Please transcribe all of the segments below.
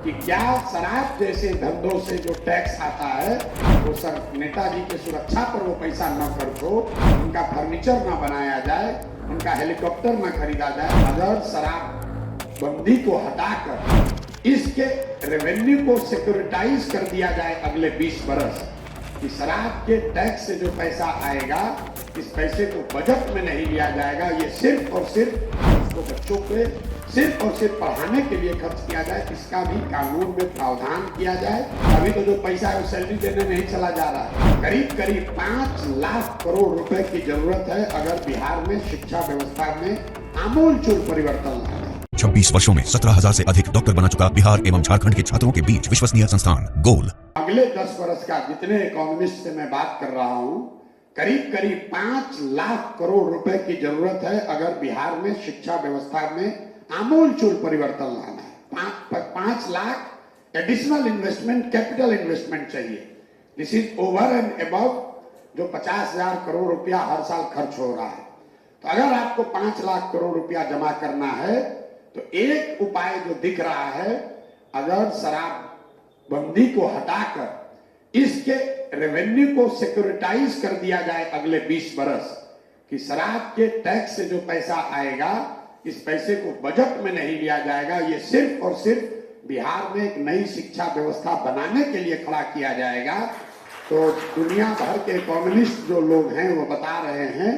कि क्या शराब जैसे धंधों से जो टैक्स आता है वो सर नेताजी की सुरक्षा पर वो पैसा न खर्च हो, उनका फर्नीचर न बनाया जाए, उनका हेलीकॉप्टर न खरीदा जाए। अगर शराब बंदी को हटाकर इसके रेवेन्यू को सिक्योरिटाइज कर दिया जाए अगले 20 बरस, कि शराब के टैक्स से जो पैसा आएगा इस पैसे को बजट में नहीं लिया जाएगा, ये सिर्फ और सिर्फ उसको बच्चों के सिर्फ और सिर्फ पढ़ाने के लिए खर्च किया जाए, इसका भी कानून में प्रावधान किया जाए। अभी तो जो पैसा है वो सैलरी देने में ही चला जा रहा है। करीब करीब 5 लाख करोड़ रुपए की जरूरत है अगर बिहार में शिक्षा व्यवस्था में आमूलचूल परिवर्तन लाना है। 26 वर्षों में 17,000 से अधिक डॉक्टर बना चुका बिहार एवं झारखंड के छात्रों के बीच विश्वसनीय संस्थान गोल। अगले 10 वर्ष का जितने इकोनॉमिस्ट से मैं बात कर रहा हूँ, करीब करीब 5 लाख करोड़ रुपए की जरूरत है अगर बिहार में शिक्षा व्यवस्था में आमूलचूल परिवर्तन लाना है। 5 lakh additional investment, capital investment चाहिए। This is over and above जो 50,000 करोड़ रुपया हर साल खर्च हो रहा है। तो अगर आपको 5 लाख करोड़ रुपया जमा करना है तो एक उपाय जो दिख रहा है, अगर शराब बंदी को हटाकर इसके रेवेन्यू को सिक्योरिटाइज कर दिया जाए अगले 20 बरस, कि शराब के टैक्स से जो पैसा आएगा इस पैसे को बजट में नहीं लिया जाएगा, ये सिर्फ और सिर्फ बिहार में एक नई शिक्षा व्यवस्था बनाने के लिए खड़ा किया जाएगा। तो दुनिया भर के इकोनॉमिस्ट जो लोग हैं वो बता रहे हैं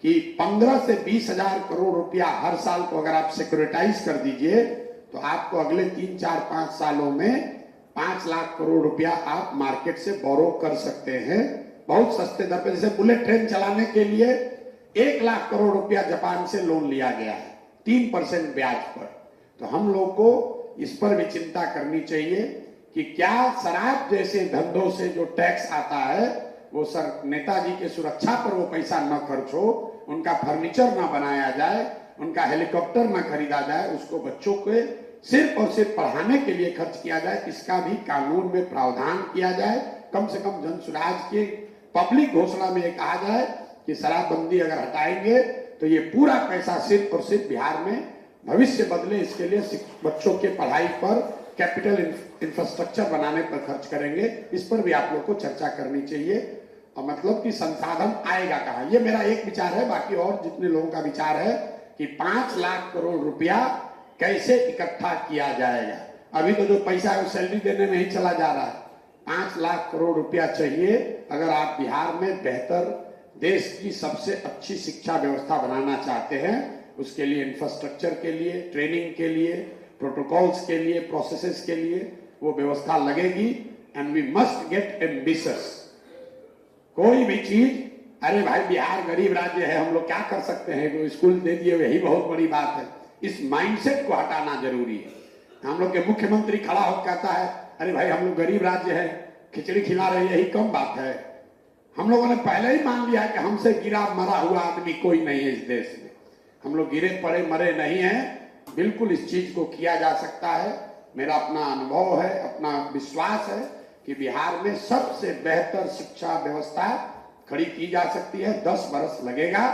कि 15 से 20,000 करोड़ रुपया हर साल को अगर आप सिक्योरिटाइज कर दीजिए तो आपको अगले 3, 4, 5 सालों में 5 लाख करोड़ रुपया आप मार्केट से बोरो कर सकते हैं बहुत सस्ते दर पे। जैसे बुलेट ट्रेन चलाने के लिए 1 लाख करोड़ रुपया जापान से लोन लिया गया है 3% ब्याज पर। तो हम लोग को इस पर भी चिंता करनी चाहिए कि क्या शराब जैसे धंधों से जो टैक्स आता है वो सर नेताजी की सुरक्षा पर वो पैसा न खर्च हो, उनका फर्नीचर न बनाया जाए, उनका हेलीकॉप्टर न खरीदा जाए, उसको बच्चों के सिर्फ और सिर्फ पढ़ाने के लिए खर्च किया जाए, इसका भी कानून में प्रावधान किया जाए। कम से कम जनसुराज की पब्लिक घोषणा में कहा जाए कि शराबबंदी अगर हटाएंगे तो ये पूरा पैसा सिर्फ और सिर्फ बिहार में भविष्य बदले इसके लिए बच्चों के पढ़ाई पर, कैपिटल इंफ्रास्ट्रक्चर बनाने पर खर्च करेंगे। इस पर भी आप लोग को चर्चा करनी चाहिए। और मतलब कि संसाधन आएगा कहाँ, ये मेरा एक विचार है। बाकी और जितने लोगों का विचार है कि 5 लाख करोड़ रुपया कैसे इकट्ठा किया जाएगा। अभी तो जो पैसा है वो सैलरी देने में ही चला जा रहा है। 5 लाख करोड़ रुपया चाहिए अगर आप बिहार में बेहतर, देश की सबसे अच्छी शिक्षा व्यवस्था बनाना चाहते हैं। उसके लिए इंफ्रास्ट्रक्चर के लिए, ट्रेनिंग के लिए, प्रोटोकॉल्स के लिए, प्रोसेसेस के लिए वो व्यवस्था लगेगी। And we must get ambitious. कोई भी चीज, अरे भाई बिहार गरीब राज्य है, हम लोग क्या कर सकते हैं, तो स्कूल दे दिए, यही बहुत बड़ी बात है। इस माइंडसेट को हटाना जरूरी है। हम लोग के मुख्यमंत्री खड़ा होकर कहता है अरे भाई हम लोग गरीब राज्य है, खिचड़ी खिला रहे, यही कम बात है। हम लोगों ने पहले ही मान लिया कि हमसे गिरा मरा हुआ आदमी कोई नहीं है इस देश में। हम लोग गिरे पड़े मरे नहीं हैं। बिल्कुल इस चीज को किया जा सकता है। मेरा अपना अनुभव है, अपना विश्वास है कि बिहार में सबसे बेहतर शिक्षा व्यवस्था खड़ी की जा सकती है। 10 बरस लगेगा।